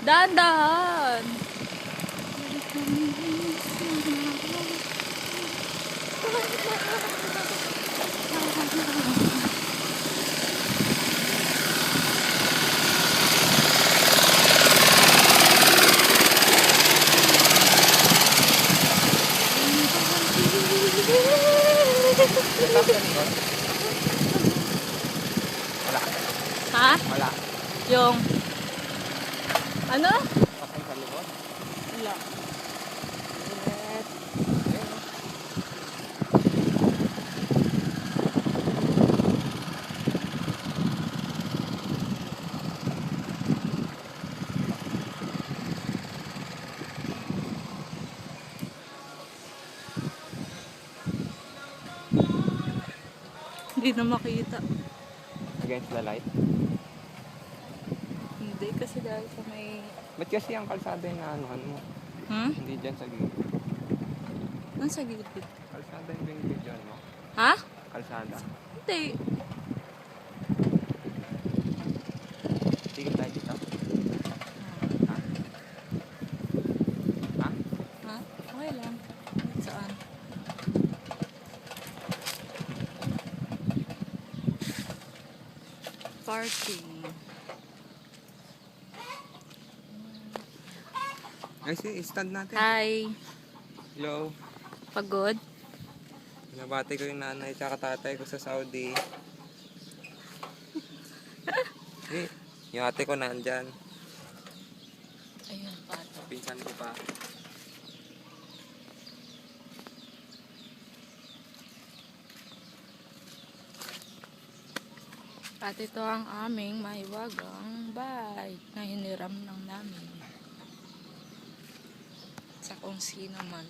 Dahan-dahan. Wala. Ha? Wala. Yung ano? Pasang sa likod. Wala. Hindi na makita. Against the light. Hindi kasi dahil sa may... Ba't kasi ang kalsada yung naanuhan mo? Hindi dyan sa gilid. Ano sa gilid? Kalsada yung binigay dyan mo. Ha? Kalsada. Hindi. Tigil tayo dito. Ha? Ha? Ha? Okay lang. Saan? Parking. Ay, stand natin. Hi. Hello. Pagod? Nabati ko yung nanay tsaka tatay ko sa Saudi. Yung ate ko nandyan. Ayun, pato. Pinsan ko pa. At ito ang aming mahiwagang bike na hiniram ng namin sa kung sino man.